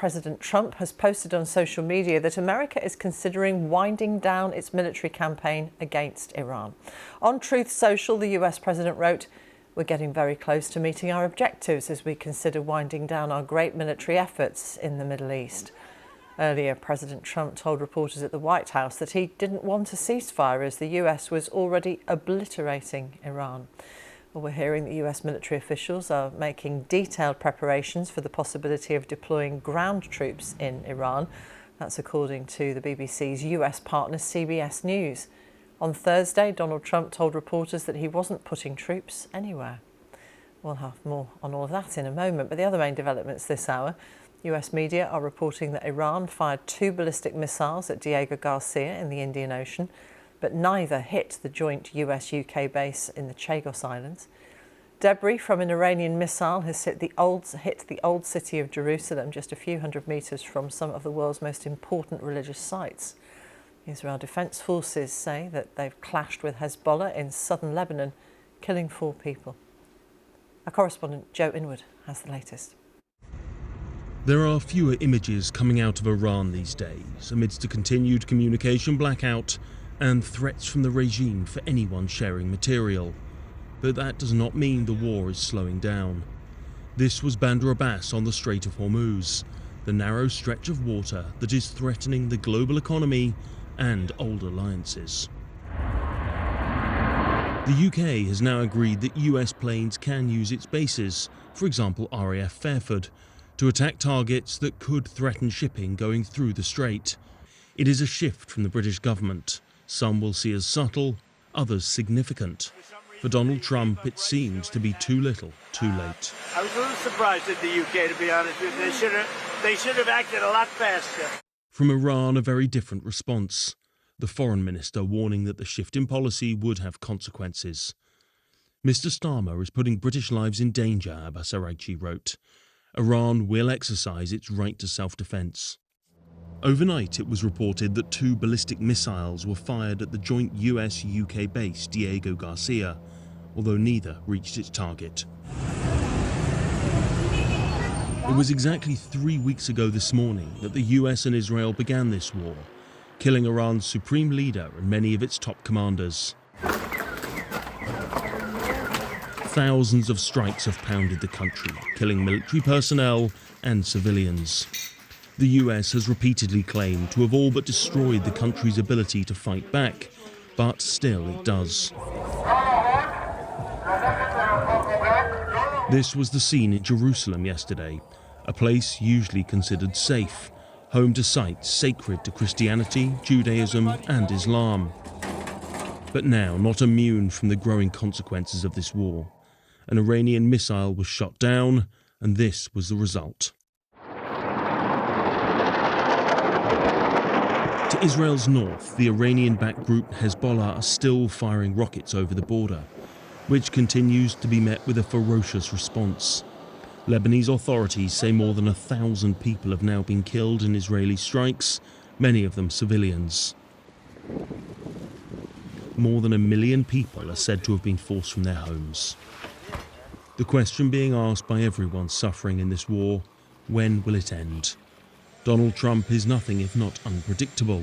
President Trump has posted on social media that America is considering winding down its military campaign against Iran. On Truth Social, the US president wrote, "We're getting very close to meeting our objectives as we consider winding down our great military efforts in the Middle East." Earlier, President Trump told reporters at the White House that he didn't want a ceasefire as the US was already obliterating Iran. Well, we're hearing that US military officials are making detailed preparations for the possibility of deploying ground troops in Iran. That's according to the BBC's US partner CBS News. On Thursday, Donald Trump told reporters that he wasn't putting troops anywhere. We'll have more on all of that in a moment, but the other main developments this hour: US media are reporting that Iran fired 2 ballistic missiles at Diego Garcia in the Indian Ocean, but neither hit the joint US-UK base in the Chagos Islands. Debris from an Iranian missile has hit the old city of Jerusalem, just a few hundred metres from some of the world's most important religious sites. Israel Defense Forces say that they've clashed with Hezbollah in southern Lebanon, killing 4 people. Our correspondent Joe Inwood has the latest. There are fewer images coming out of Iran these days, amidst a continued communication blackout and threats from the regime for anyone sharing material. But that does not mean the war is slowing down. This was Bandar Abbas on the Strait of Hormuz, the narrow stretch of water that is threatening the global economy and old alliances. The UK has now agreed that US planes can use its bases, for example RAF Fairford, to attack targets that could threaten shipping going through the strait. It is a shift from the British government. Some will see as subtle, others significant. For Donald Trump, it seems to be too little, too late. I was a little surprised at the UK, to be honest with you. They should have acted a lot faster. From Iran, a very different response. The foreign minister warning that the shift in policy would have consequences. Mr. Starmer is putting British lives in danger, Abbas Araghchi wrote. Iran will exercise its right to self-defense. Overnight, it was reported that 2 ballistic missiles were fired at the joint US-UK base Diego Garcia, although neither reached its target. It was exactly 3 weeks ago this morning that the US and Israel began this war, killing Iran's supreme leader and many of its top commanders. Thousands of strikes have pounded the country, killing military personnel and civilians. The US has repeatedly claimed to have all but destroyed the country's ability to fight back, but still it does. This was the scene in Jerusalem yesterday, a place usually considered safe, home to sites sacred to Christianity, Judaism and Islam. But now not immune from the growing consequences of this war. An Iranian missile was shot down, and this was the result. To Israel's north, the Iranian-backed group Hezbollah are still firing rockets over the border, which continues to be met with a ferocious response. Lebanese authorities say more than 1,000 people have now been killed in Israeli strikes, many of them civilians. More than 1 million people are said to have been forced from their homes. The question being asked by everyone suffering in this war: when will it end? Donald Trump is nothing if not unpredictable,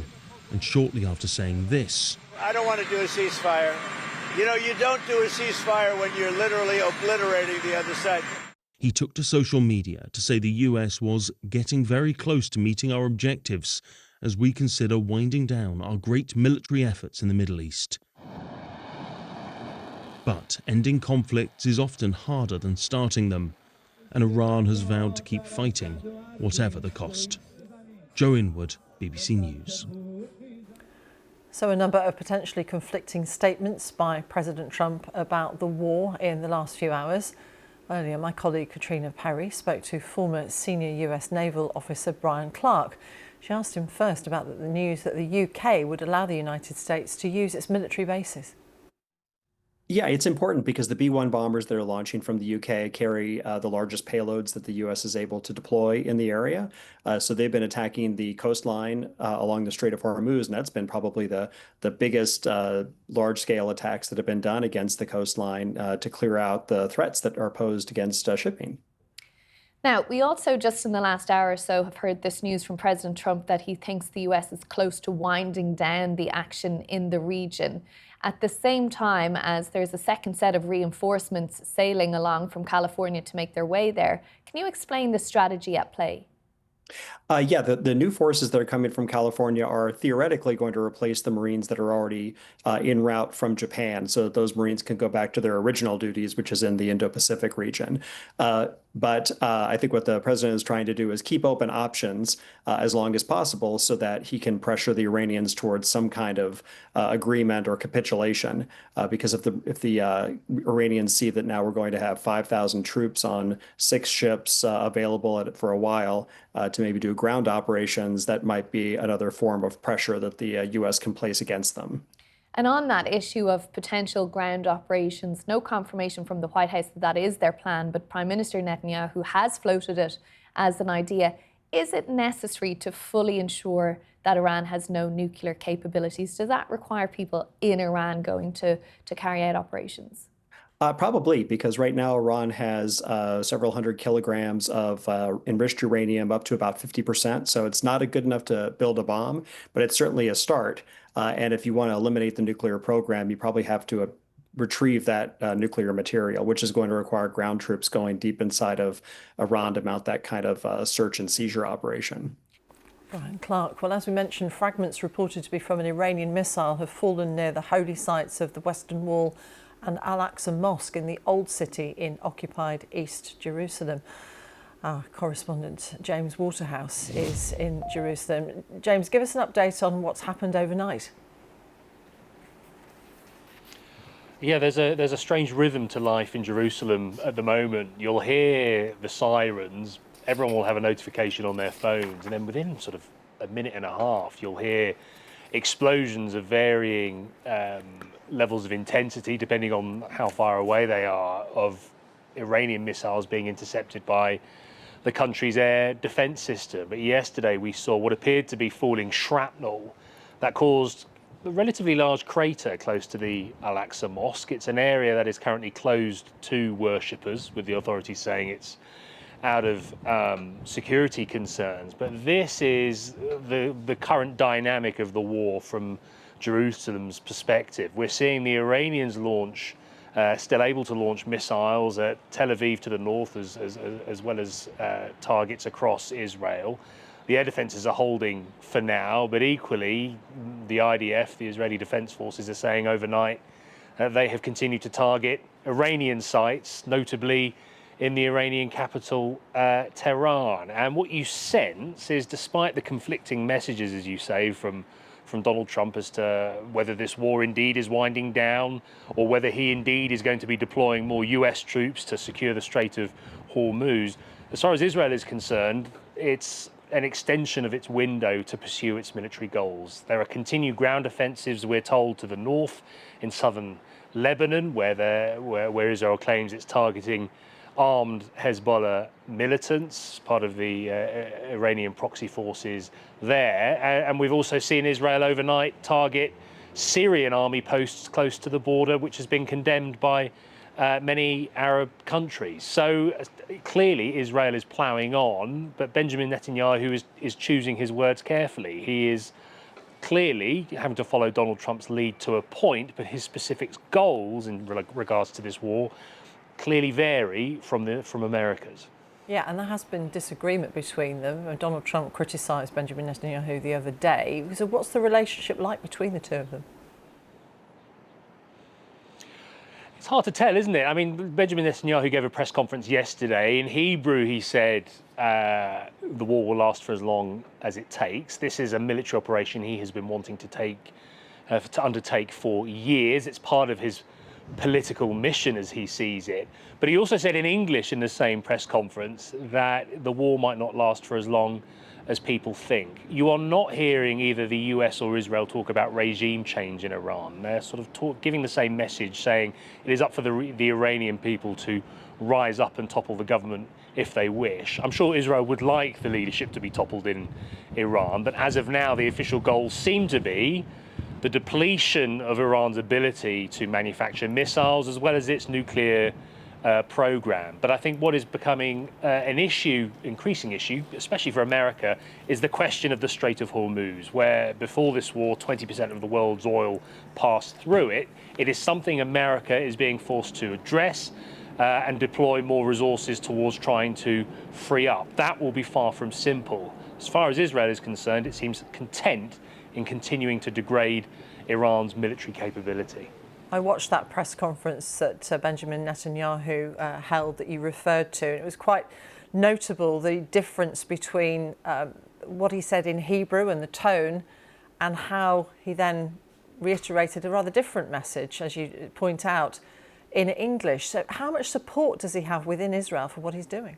and shortly after saying this, I don't want to do a ceasefire. You know, you don't do a ceasefire when you're literally obliterating the other side. He took to social media to say the US was getting very close to meeting our objectives as we consider winding down our great military efforts in the Middle East. But ending conflicts is often harder than starting them, and Iran has vowed to keep fighting, whatever the cost. Joe Inwood, BBC News. So a number of potentially conflicting statements by President Trump about the war in the last few hours. Earlier, my colleague Katrina Perry spoke to former senior US naval officer Brian Clark. She asked him first about the news that the UK would allow the United States to use its military bases. Yeah, it's important because the B-1 bombers that are launching from the UK carry the largest payloads that the US is able to deploy in the area. So they've been attacking the coastline along the Strait of Hormuz, and that's been probably the biggest large-scale attacks that have been done against the coastline to clear out the threats that are posed against shipping. Now, we also just in the last hour or so have heard this news from President Trump that he thinks the US is close to winding down the action in the region. At the same time as there's a second set of reinforcements sailing along from California to make their way there. Can you explain the strategy at play? Yeah, the new forces that are coming from California are theoretically going to replace the Marines that are already en route from Japan, so that those Marines can go back to their original duties, which is in the Indo-Pacific region. But I think what the president is trying to do is keep open options as long as possible so that he can pressure the Iranians towards some kind of agreement or capitulation. Because if the Iranians see that now we're going to have 5,000 troops on 6 ships available for a while to maybe do ground operations, that might be another form of pressure that the U.S. can place against them. And on that issue of potential ground operations, no confirmation from the White House that that is their plan, but Prime Minister Netanyahu has floated it as an idea. Is it necessary to fully ensure that Iran has no nuclear capabilities? Does that require people in Iran going to carry out operations? Probably, because right now Iran has several hundred kilograms of enriched uranium, up to about 50%. So it's not good enough to build a bomb, but it's certainly a start. And if you want to eliminate the nuclear program, you probably have to retrieve that nuclear material, which is going to require ground troops going deep inside of Iran to mount that kind of search and seizure operation. Brian Clark. Well, as we mentioned, fragments reported to be from an Iranian missile have fallen near the holy sites of the Western Wall and Al-Aqsa Mosque in the Old City in occupied East Jerusalem. Our correspondent James Waterhouse is in Jerusalem. James, give us an update on what's happened overnight. Yeah, there's a strange rhythm to life in Jerusalem at the moment. You'll hear the sirens, everyone will have a notification on their phones, and then within sort of a minute and a half, you'll hear explosions of varying levels of intensity, depending on how far away they are, of Iranian missiles being intercepted by the country's air defense system. But yesterday we saw what appeared to be falling shrapnel that caused a relatively large crater close to the Al-Aqsa Mosque. It's an area that is currently closed to worshippers, with the authorities saying it's out of security concerns. But this is the current dynamic of the war from Jerusalem's perspective. We're seeing the Iranians launch, still able to launch missiles at Tel Aviv to the north, as well as targets across Israel. The air defences are holding for now, but equally the IDF, the Israeli Defence Forces, are saying overnight they have continued to target Iranian sites, notably in the Iranian capital, Tehran. And what you sense is, despite the conflicting messages, as you say, from Donald Trump as to whether this war indeed is winding down or whether he indeed is going to be deploying more US troops to secure the Strait of Hormuz, as far as Israel is concerned, it's an extension of its window to pursue its military goals. There are continued ground offensives, we're told, to the north in southern Lebanon, where Israel claims it's targeting armed Hezbollah militants, part of the Iranian proxy forces there. And we've also seen Israel overnight target Syrian army posts close to the border, which has been condemned by many Arab countries. So clearly Israel is ploughing on, but Benjamin Netanyahu is choosing his words carefully. He is clearly having to follow Donald Trump's lead to a point, but his specific goals in regards to this war clearly vary from America's. Yeah, and there has been disagreement between them. Donald Trump criticised Benjamin Netanyahu the other day. So what's the relationship like between the two of them? It's hard to tell, isn't it? I mean, Benjamin Netanyahu gave a press conference yesterday. In Hebrew, he said the war will last for as long as it takes. This is a military operation he has been wanting to undertake for years. It's part of his political mission as he sees it. But he also said in English in the same press conference that the war might not last for as long as people think. You are not hearing either the US or Israel talk about regime change in Iran. They're sort of giving the same message, saying it is up for the Iranian people to rise up and topple the government if they wish. I'm sure Israel would like the leadership to be toppled in Iran, but as of now, the official goals seem to be the depletion of Iran's ability to manufacture missiles, as well as its nuclear program. But I think what is becoming an issue, increasing issue, especially for America, is the question of the Strait of Hormuz, where before this war, 20% of the world's oil passed through it. It is something America is being forced to address and deploy more resources towards trying to free up. That will be far from simple. As far as Israel is concerned, it seems content in continuing to degrade Iran's military capability. I watched that press conference that Benjamin Netanyahu held that you referred to. It was quite notable, the difference between what he said in Hebrew and the tone, and how he then reiterated a rather different message, as you point out, in English. So how much support does he have within Israel for what he's doing?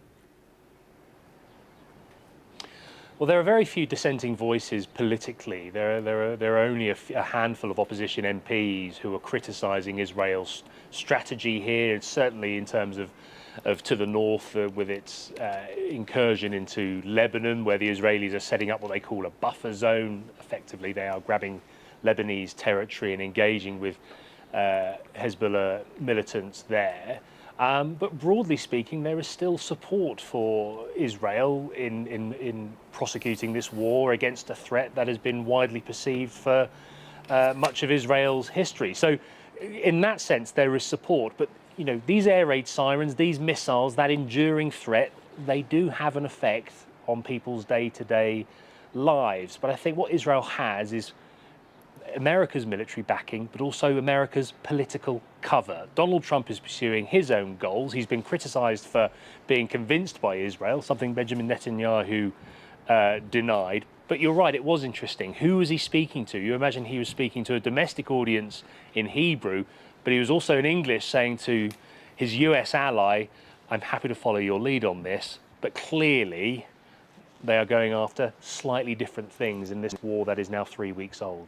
Well, there are very few dissenting voices politically. There are only a handful of opposition MPs who are criticising Israel's strategy here, certainly in terms of to the north with its incursion into Lebanon, where the Israelis are setting up what they call a buffer zone. Effectively, they are grabbing Lebanese territory and engaging with Hezbollah militants there. But broadly speaking, there is still support for Israel in prosecuting this war against a threat that has been widely perceived for much of Israel's history. So in that sense, there is support. But, you know, these air raid sirens, these missiles, that enduring threat, they do have an effect on people's day-to-day lives. But I think what Israel has is America's military backing, but also America's political cover. Donald Trump is pursuing his own goals. He's been criticised for being convinced by Israel, something Benjamin Netanyahu denied. But you're right, it was interesting. Who was he speaking to? You imagine he was speaking to a domestic audience in Hebrew, but he was also in English saying to his US ally, I'm happy to follow your lead on this, but clearly they are going after slightly different things in this war that is now 3 weeks old.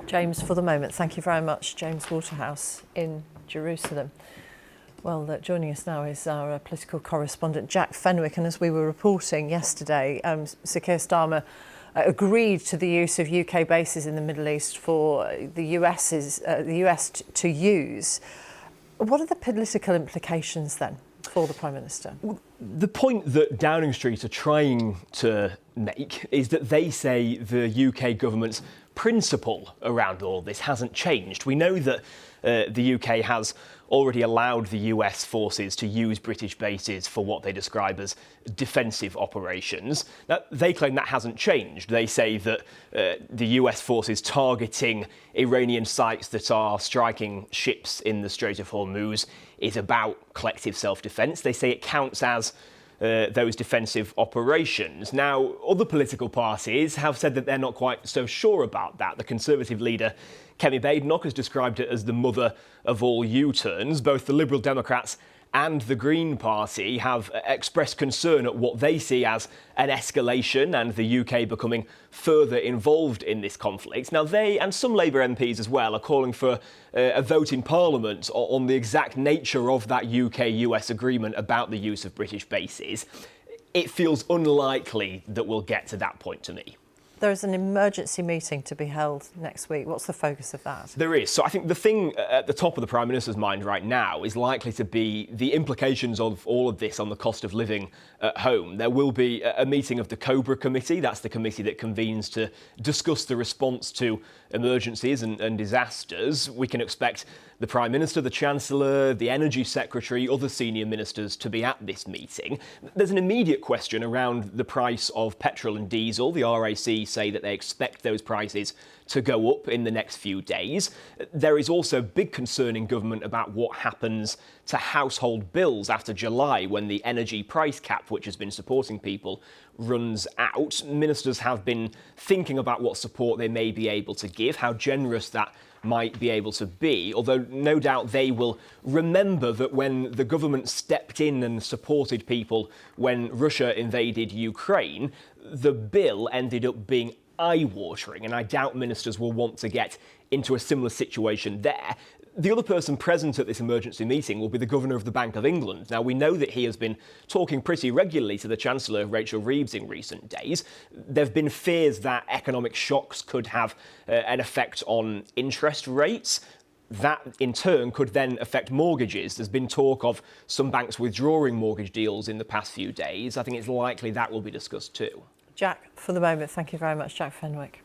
James, for the moment, thank you very much. James Waterhouse in Jerusalem. Well, joining us now is our political correspondent, Jack Fenwick. And as we were reporting yesterday, Sir Keir Starmer agreed to the use of UK bases in the Middle East for the US to use. What are the political implications then for the Prime Minister? The point that Downing Street are trying to make is that they say the UK government's principle around all this hasn't changed. We know that the UK has already allowed the US forces to use British bases for what they describe as defensive operations. Now, they claim that hasn't changed. They say that the US forces targeting Iranian sites that are striking ships in the Strait of Hormuz is about collective self-defense. They say it counts as those defensive operations. Now, other political parties have said that they're not quite so sure about that. The Conservative leader, Kemi Badenoch, has described it as the mother of all U-turns. Both the Liberal Democrats and the Green Party have expressed concern at what they see as an escalation and the UK becoming further involved in this conflict. Now, they and some Labour MPs as well are calling for a vote in Parliament on the exact nature of that UK-US agreement about the use of British bases. It feels unlikely that we'll get to that point to me. There is an emergency meeting to be held next week. What's the focus of that? There is. So I think the thing at the top of the Prime Minister's mind right now is likely to be the implications of all of this on the cost of living at home. There will be a meeting of the Cobra Committee. That's the committee that convenes to discuss the response to emergencies and disasters. We can expect the Prime Minister, the Chancellor, the Energy Secretary, other senior ministers to be at this meeting. There's an immediate question around the price of petrol and diesel. The RAC say that they expect those prices to go up in the next few days. There is also big concern in government about what happens to household bills after July when the energy price cap, which has been supporting people, runs out. Ministers have been thinking about what support they may be able to give, how generous that might be able to be, although no doubt they will remember that when the government stepped in and supported people when Russia invaded Ukraine, the bill ended up being eye-watering, and I doubt ministers will want to get into a similar situation there. The other person present at this emergency meeting will be the Governor of the Bank of England. Now, we know that he has been talking pretty regularly to the Chancellor, Rachel Reeves, in recent days. There have been fears that economic shocks could have an effect on interest rates. that in turn could then affect mortgages. There's been talk of some banks withdrawing mortgage deals in the past few days. I think it's likely that will be discussed too. Jack, for the moment, thank you very much, Jack Fenwick.